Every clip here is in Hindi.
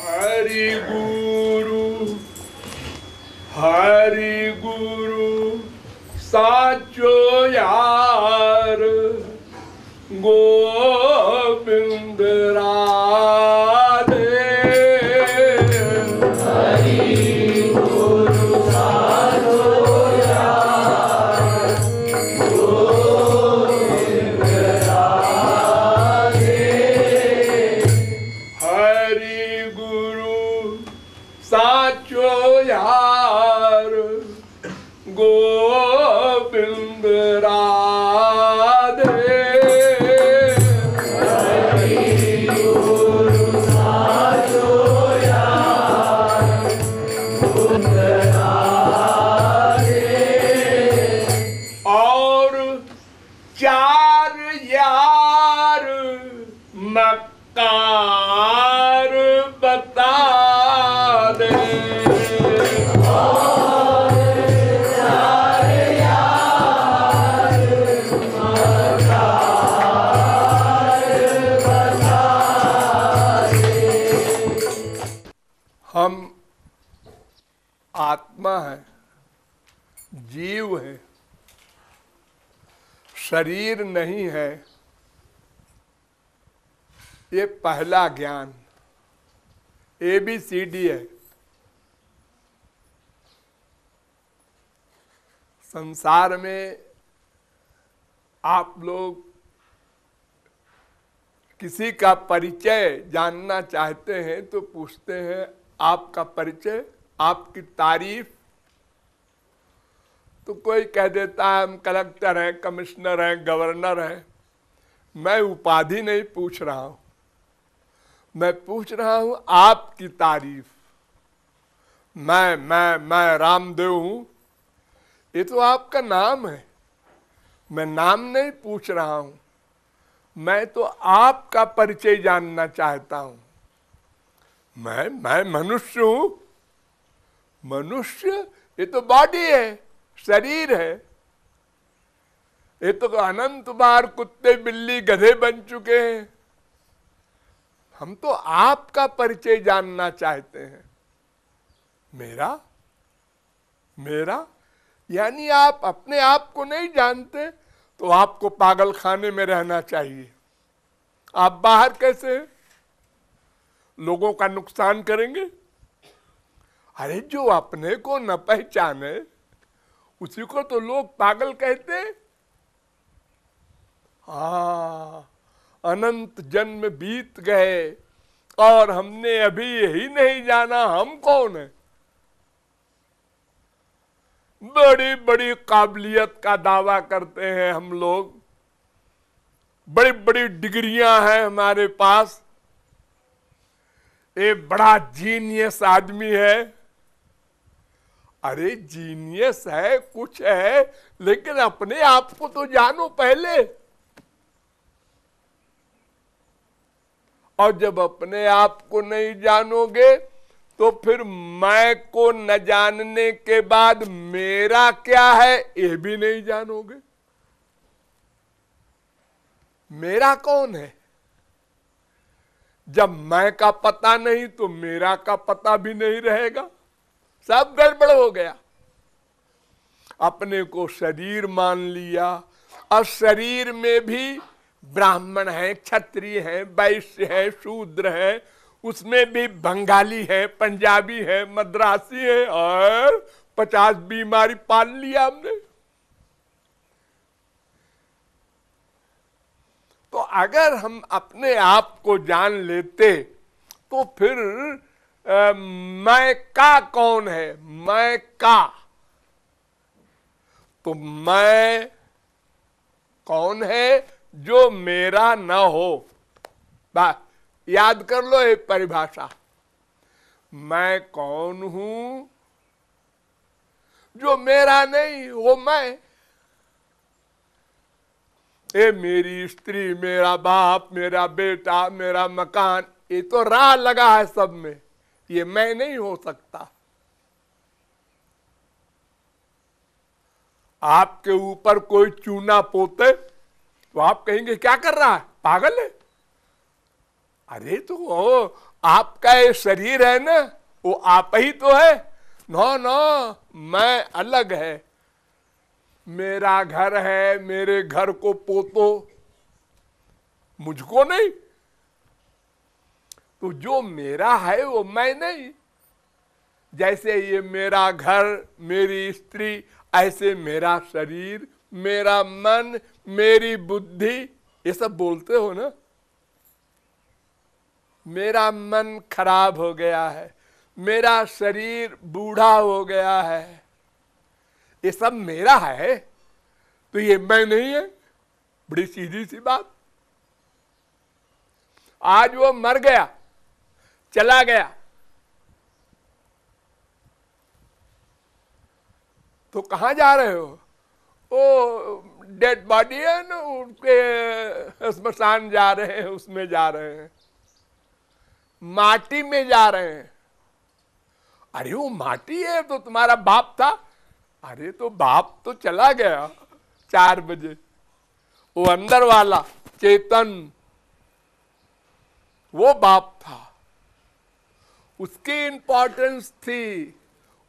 हरि गुरु साचो यार गोविंद राधे। हरि गुरु साचो यार गोविंद राधे। हरि गुरु साचो यार गोविंद राधे। हरि गुरु साचो यार गोविंद राधे। और चार यार मक्कार बता दे। हम आत्मा है, जीव है, शरीर नहीं है। ये पहला ज्ञान ABCD है। संसार में आप लोग किसी का परिचय जानना चाहते हैं तो पूछते हैं आपका परिचय, आपकी तारीफ। तो कोई कह देता है हम कलेक्टर हैं, कमिश्नर हैं, गवर्नर हैं। मैं उपाधि नहीं पूछ रहा हूं, मैं पूछ रहा हूं आपकी तारीफ। मैं रामदेव हूं, ये तो आपका नाम है। मैं नाम नहीं पूछ रहा हूं, मैं तो आपका परिचय जानना चाहता हूं। मैं मनुष्य हूं। मनुष्य ये तो बॉडी है, शरीर है। ये तो अनंत बार कुत्ते बिल्ली गधे बन चुके हैं। हम तो आपका परिचय जानना चाहते हैं। मेरा यानी आप अपने आप को नहीं जानते तो आपको पागल खाने में रहना चाहिए। आप बाहर कैसे लोगों का नुकसान करेंगे? अरे जो अपने को न पहचाने उसी को तो लोग पागल कहते। अनंत जन्म बीत गए और हमने अभी यही नहीं जाना हम कौन है। बड़ी बड़ी काबिलियत का दावा करते हैं हम लोग, बड़ी बड़ी डिग्रियां हैं हमारे पास। ये बड़ा जीनियस आदमी है। अरे जीनियस है, कुछ है, लेकिन अपने आप को तो जानो पहले। और जब अपने आप को नहीं जानोगे तो फिर मैं को न जानने के बाद मेरा क्या है ये भी नहीं जानोगे। मेरा कौन है? जब मैं का पता नहीं तो मेरा का पता भी नहीं रहेगा। सब गड़बड़ हो गया। अपने को शरीर मान लिया और शरीर में भी ब्राह्मण है, क्षत्रिय है, वैश्य है, शूद्र है, उसमें भी बंगाली है, पंजाबी है, मद्रासी है, और 50 बीमारी पाल लिया हमने। तो अगर हम अपने आप को जान लेते तो फिर मैं का कौन है? मैं का तो मैं कौन है जो मेरा न हो। बात याद कर लो ये परिभाषा। मैं कौन हूं जो मेरा नहीं हो। मैं ये मेरी स्त्री, मेरा बाप, मेरा बेटा, मेरा मकान, ये तो राह लगा है सब में। ये मैं नहीं हो सकता। आपके ऊपर कोई चूना पोते तो आप कहेंगे क्या कर रहा है, पागल है। अरे तो आपका ये शरीर है ना, वो आप ही तो है। नो नो, मैं अलग है। मेरा घर है, मेरे घर को पोतो, मुझको नहीं। तो जो मेरा है वो मैं नहीं। जैसे ये मेरा घर, मेरी स्त्री, ऐसे मेरा शरीर, मेरा मन, मेरी बुद्धि, ये सब बोलते हो ना। मेरा मन खराब हो गया है, मेरा शरीर बूढ़ा हो गया है, ये सब मेरा है, तो ये मैं नहीं है। बड़ी सीधी सी बात। आज वो मर गया, चला गया, तो कहां जा रहे हो? वो डेड बॉडी है ना, उनके स्मशान जा रहे हैं, उसमें जा रहे हैं, माटी में जा रहे हैं। अरे वो माटी है तो तुम्हारा बाप था। अरे तो बाप तो चला गया 4 बजे। वो अंदर वाला चेतन, वो बाप था, उसकी इंपॉर्टेंस थी,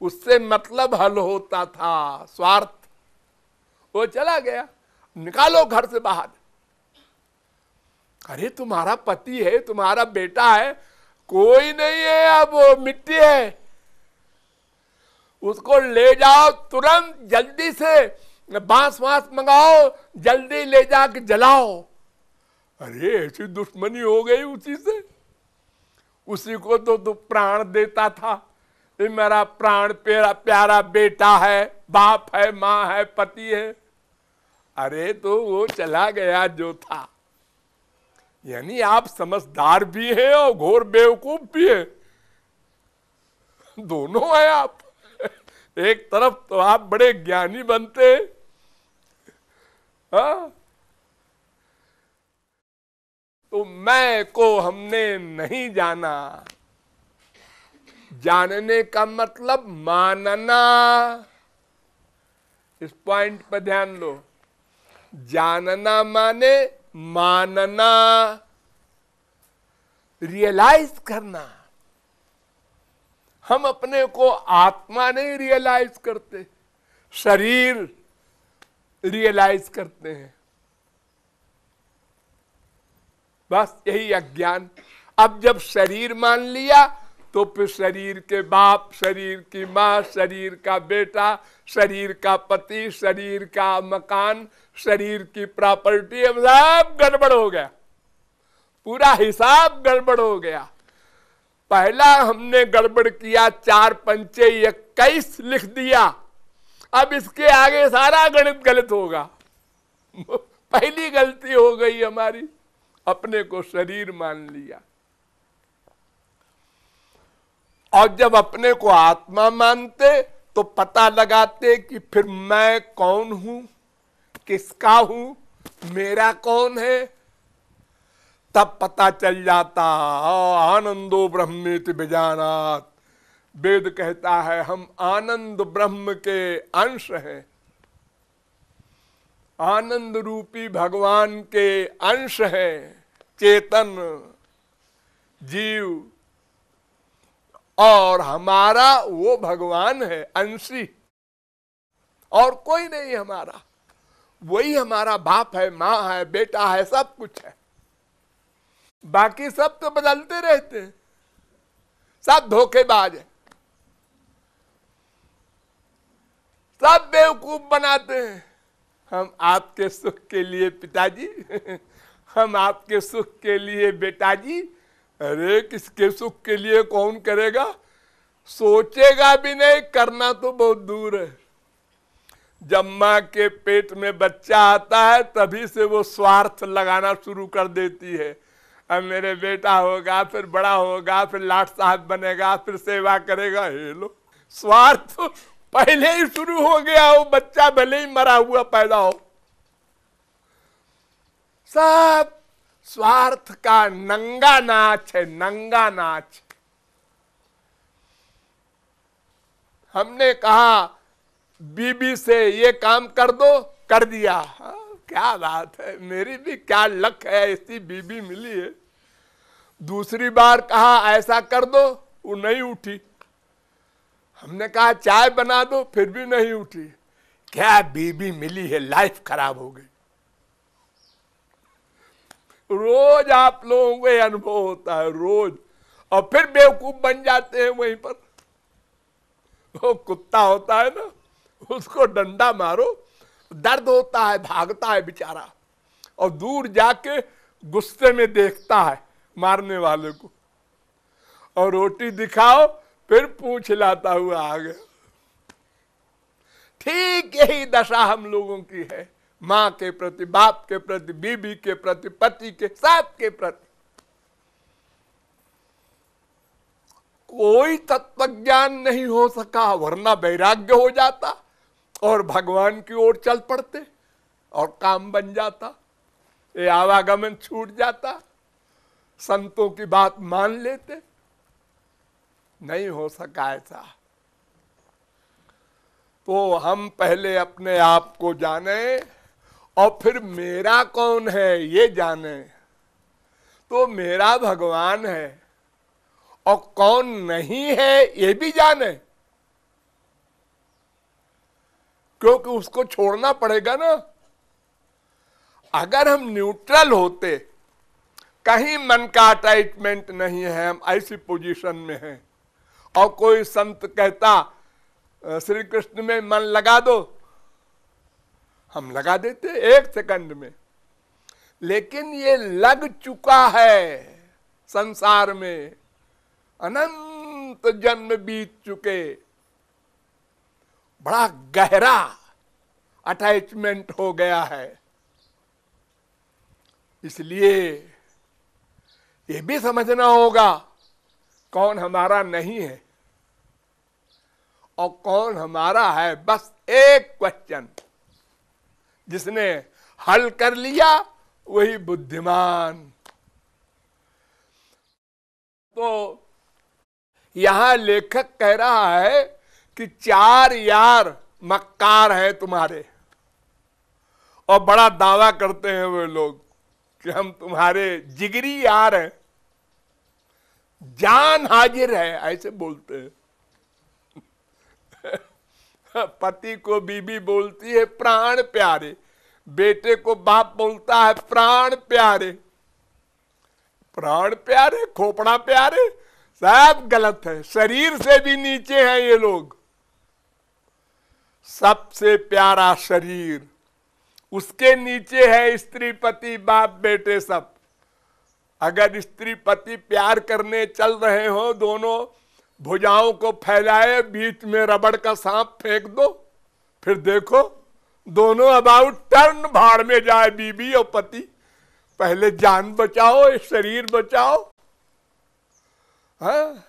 उससे मतलब हल होता था, स्वार्थ। वो चला गया, निकालो घर से बाहर। अरे तुम्हारा पति है, तुम्हारा बेटा है, कोई नहीं है, अब वो मिट्टी है, उसको ले जाओ तुरंत, जल्दी से बांस वांस मंगाओ, जल्दी ले जाके जलाओ। अरे ऐसी दुश्मनी हो गई उसी से। उसी को तो प्राण देता था, ये मेरा प्राण प्यारा बेटा है, बाप है, माँ है, पति है। अरे तो वो चला गया जो था। यानी आप समझदार भी हैं और घोर बेवकूफ भी है, दोनों हैं आप। एक तरफ तो आप बड़े ज्ञानी बनते, हाँ? तो मैं को हमने नहीं जाना। जानने का मतलब मानना। इस पॉइंट पर ध्यान दो। जानना माने मानना, रियलाइज करना। हम अपने को आत्मा नहीं रियलाइज करते, शरीर रियलाइज करते हैं। बस यही अज्ञान। अब जब शरीर मान लिया तो फिर शरीर के बाप, शरीर की माँ, शरीर का बेटा, शरीर का पति, शरीर का मकान, शरीर की प्रॉपर्टी, अब सब गड़बड़ हो गया, पूरा हिसाब गड़बड़ हो गया। पहला हमने गड़बड़ किया, 4 पंचे 21 लिख दिया, अब इसके आगे सारा गणित गलत होगा। पहली गलती हो गई हमारी, अपने को शरीर मान लिया। और जब अपने को आत्मा मानते तो पता लगाते कि फिर मैं कौन हूं, किसका हूं, मेरा कौन है। तब पता चल जाता, आनंदो ब्रह्मेति विजानात। वेद कहता है हम आनंद ब्रह्म के अंश हैं, आनंद रूपी भगवान के अंश हैं, चेतन जीव, और हमारा वो भगवान है अंशी, और कोई नहीं हमारा। वही हमारा बाप है, माँ है, बेटा है, सब कुछ है। बाकी सब तो बदलते रहते हैं, सब धोखेबाज है, सब बेवकूफ बनाते हैं। हम आपके सुख के लिए पिताजी, हम आपके सुख के लिए बेटाजी। अरे किसके सुख के लिए कौन करेगा, सोचेगा भी नहीं, करना तो बहुत दूर है। जब माँ के पेट में बच्चा आता है तभी से वो स्वार्थ लगाना शुरू कर देती है। अब मेरे बेटा होगा, फिर बड़ा होगा, फिर लाट साहब बनेगा, फिर सेवा करेगा। हे लो, स्वार्थ पहले ही शुरू हो गया हो, बच्चा भले ही मरा हुआ पैदा हो। सब स्वार्थ का नंगा नाच है, नंगा नाच। हमने कहा बीबी से ये काम कर दो, कर दिया। हाँ, क्या बात है, मेरी भी क्या लक है, ऐसी बीबी मिली है। दूसरी बार कहा ऐसा कर दो, वो नहीं उठी। हमने कहा चाय बना दो, फिर भी नहीं उठी। क्या बीबी मिली है, लाइफ खराब हो गई। रोज आप लोगों को अनुभव होता है, रोज। और फिर बेवकूफ बन जाते हैं वहीं पर। वो कुत्ता होता है ना, उसको डंडा मारो, दर्द होता है, भागता है बेचारा, और दूर जाके गुस्से में देखता है मारने वाले को, और रोटी दिखाओ फिर पूछ लाता हुआ आ गया। ठीक यही दशा हम लोगों की है, मां के प्रति, बाप के प्रति, बीबी के प्रति, पति के, सबके प्रति। कोई तत्वज्ञान नहीं हो सका, वरना वैराग्य हो जाता और भगवान की ओर चल पड़ते और काम बन जाता, ये आवागमन छूट जाता, संतों की बात मान लेते। नहीं हो सका ऐसा। तो हम पहले अपने आप को जाने और फिर मेरा कौन है ये जाने। तो मेरा भगवान है और कौन नहीं है ये भी जाने, क्योंकि उसको छोड़ना पड़ेगा ना। अगर हम न्यूट्रल होते, कहीं मन का अटैचमेंट नहीं है, हम ऐसी पोजीशन में हैं, और कोई संत कहता श्री कृष्ण में मन लगा दो, हम लगा देते 1 सेकंड में। लेकिन ये लग चुका है संसार में, अनंत जन्म बीत चुके, बड़ा गहरा अटैचमेंट हो गया है। इसलिए ये भी समझना होगा कौन हमारा नहीं है और कौन हमारा है। बस एक क्वेश्चन, जिसने हल कर लिया वही बुद्धिमान। तो यहां लेखक कह रहा है कि 4 यार मक्कार हैं तुम्हारे, और बड़ा दावा करते हैं वे लोग कि हम तुम्हारे जिगरी यार हैं, जान हाजिर है, ऐसे बोलते हैं। पति को बीबी बोलती है प्राण प्यारे, बेटे को बाप बोलता है प्राण प्यारे। प्राण प्यारे, खोपड़ा प्यारे, सब गलत है। शरीर से भी नीचे हैं ये लोग। सबसे प्यारा शरीर, उसके नीचे है स्त्री पति बाप बेटे सब। अगर स्त्री पति प्यार करने चल रहे हो, दोनों भुजाओं को फैलाए, बीच में रबड़ का सांप फेंक दो, फिर देखो दोनों अबाउट टर्न भाड़ में जाए, बीबी और पति। पहले जान बचाओ, शरीर बचाओ। हाँ?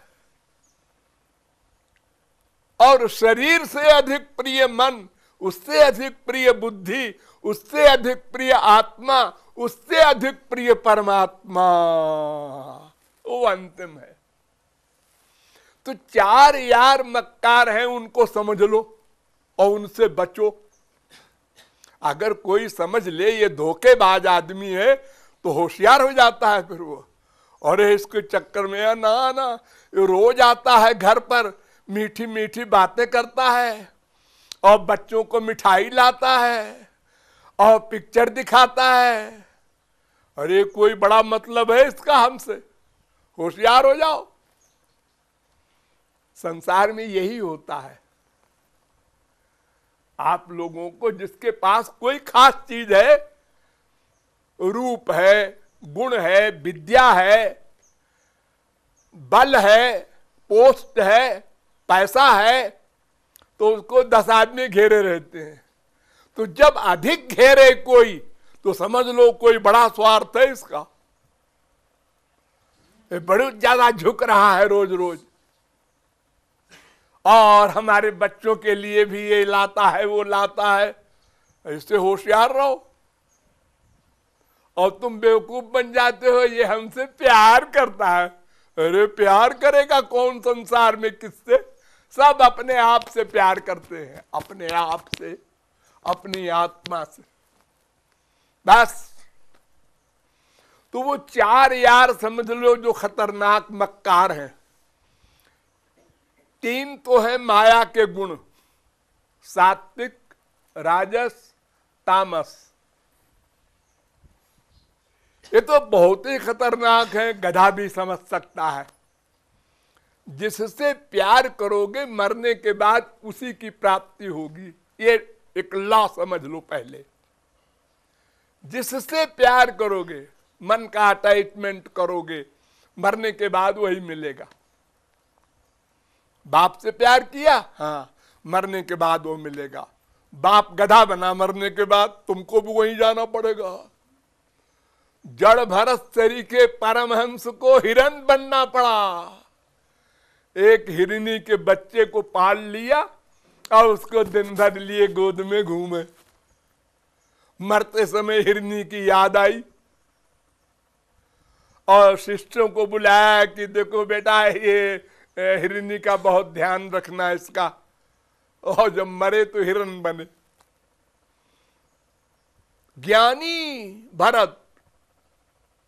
और शरीर से अधिक प्रिय मन, उससे अधिक प्रिय बुद्धि, उससे अधिक प्रिय आत्मा, उससे अधिक प्रिय परमात्मा, वो अंतिम है। तो 4 यार मक्कार हैं, उनको समझ लो और उनसे बचो। अगर कोई समझ ले ये धोखेबाज आदमी है तो होशियार हो जाता है फिर वो। और इसके चक्कर में ना ना, ये रोज आता है घर पर, मीठी मीठी बातें करता है, और बच्चों को मिठाई लाता है, और पिक्चर दिखाता है। अरे कोई बड़ा मतलब है इसका हमसे, होशियार हो जाओ। संसार में यही होता है। आप लोगों को जिसके पास कोई खास चीज है, रूप है, गुण है, विद्या है, बल है, पोस्ट है, पैसा है, तो उसको 10 आदमी घेरे रहते हैं। तो जब अधिक घेरे कोई, तो समझ लो कोई बड़ा स्वार्थ है इसका, ये बड़ी ज्यादा झुक रहा है रोज रोज। और हमारे बच्चों के लिए भी ये लाता है, वो लाता है। इससे होशियार रहो। और तुम बेवकूफ बन जाते हो, ये हमसे प्यार करता है। अरे प्यार करेगा कौन संसार में, किससे? सब अपने आप से प्यार करते हैं, अपने आप से, अपनी आत्मा से, बस। तो वो 4 यार समझ लो जो खतरनाक मक्कार हैं। 3 तो है माया के गुण, सात्विक, राजस, तामस। ये तो बहुत ही खतरनाक है, गधा भी समझ सकता है। जिससे प्यार करोगे मरने के बाद उसी की प्राप्ति होगी, ये एक लॉ समझ लो पहले। जिससे प्यार करोगे, मन का अटैचमेंट करोगे, मरने के बाद वही मिलेगा। बाप से प्यार किया, हाँ, मरने के बाद वो मिलेगा। बाप गधा बना, मरने के बाद तुमको भी वहीं जाना पड़ेगा। जड़ भरत सरी के परमहंस को हिरन बनना पड़ा। एक हिरनी के बच्चे को पाल लिया और उसको दिन भर लिए गोद में घूमे। मरते समय हिरनी की याद आई और शिष्यों को बुलाया कि देखो बेटा, ये हिरनी का बहुत ध्यान रखना इसका, और जब मरे तो हिरन बने। ज्ञानी भरत,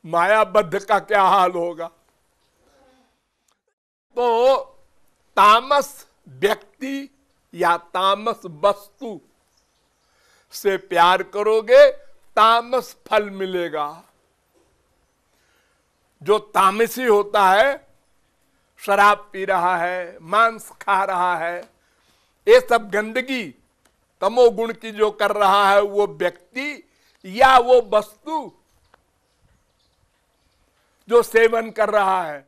मायाबद्ध का क्या हाल होगा। तो तामस व्यक्ति या तामस वस्तु से प्यार करोगे, तामस फल मिलेगा। जो तामसी होता है, शराब पी रहा है, मांस खा रहा है, ये सब गंदगी तमोगुण की जो कर रहा है, वो व्यक्ति या वो वस्तु जो सेवन कर रहा है,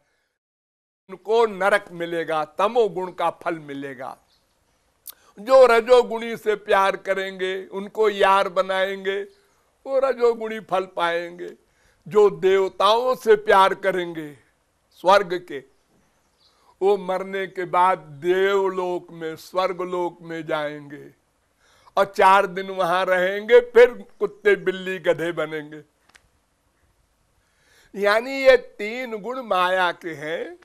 उनको नरक मिलेगा, तमोगुण का फल मिलेगा। जो रजोगुणी से प्यार करेंगे, उनको यार बनाएंगे, वो रजोगुणी फल पाएंगे। जो देवताओं से प्यार करेंगे स्वर्ग के, वो मरने के बाद देवलोक में, स्वर्गलोक में जाएंगे और 4 दिन वहां रहेंगे, फिर कुत्ते बिल्ली गधे बनेंगे। यानी ये 3 गुण माया के हैं,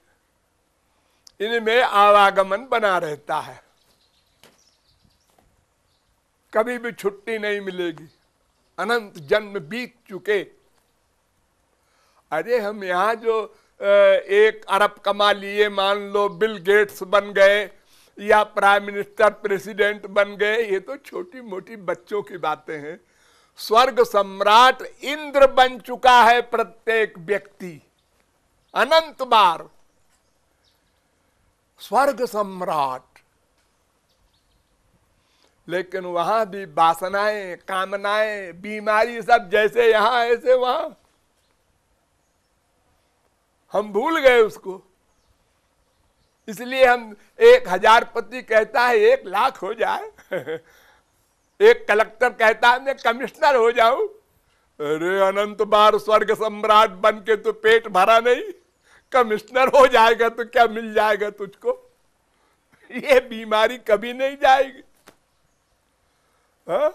इनमें आवागमन बना रहता है, कभी भी छुट्टी नहीं मिलेगी। अनंत जन्म बीत चुके। अरे हम यहाँ जो 1 अरब कमा लिए, मान लो बिल गेट्स बन गए या प्राइम मिनिस्टर प्रेसिडेंट बन गए, ये तो छोटी मोटी बच्चों की बातें हैं। स्वर्ग सम्राट इंद्र बन चुका है प्रत्येक व्यक्ति, अनंत बार स्वर्ग सम्राट। लेकिन वहां भी वासनाएं, कामनाएं, बीमारी सब जैसे यहां ऐसे वहां। हम भूल गए उसको। इसलिए हम 1000 पति कहता है 1 लाख हो जाए। एक कलेक्टर कहता है मैं कमिश्नर हो जाऊं। अरे अनंत बार स्वर्ग सम्राट बन के तो पेट भरा नहीं, कमिश्नर हो जाएगा तो क्या मिल जाएगा तुझको। ये बीमारी कभी नहीं जाएगी। हा?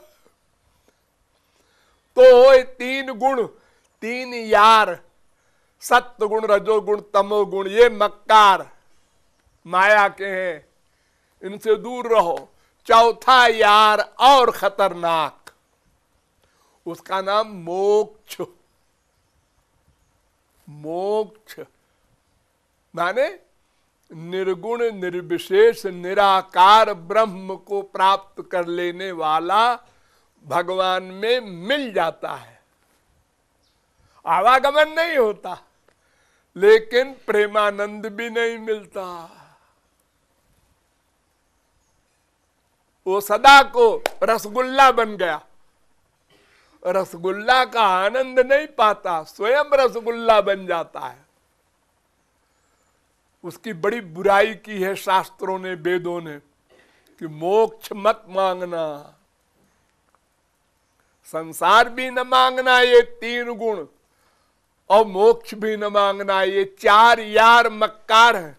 तो 3 गुण, 3 यार, सत्व गुण, रजोगुण, तमोगुण, ये मक्कार माया के हैं, इनसे दूर रहो। चौथा यार और खतरनाक, उसका नाम मोक्ष। मोक्ष माने निर्गुण निर्विशेष निराकार ब्रह्म को प्राप्त कर लेने वाला भगवान में मिल जाता है। आवागमन नहीं होता, लेकिन प्रेमानंद भी नहीं मिलता। वो सदा को रसगुल्ला बन गया, रसगुल्ला का आनंद नहीं पाता, स्वयं रसगुल्ला बन जाता है। उसकी बड़ी बुराई की है शास्त्रों ने, वेदों ने, कि मोक्ष मत मांगना, संसार भी न मांगना, ये 3 गुण, और मोक्ष भी न मांगना। ये 4 यार मक्कार है।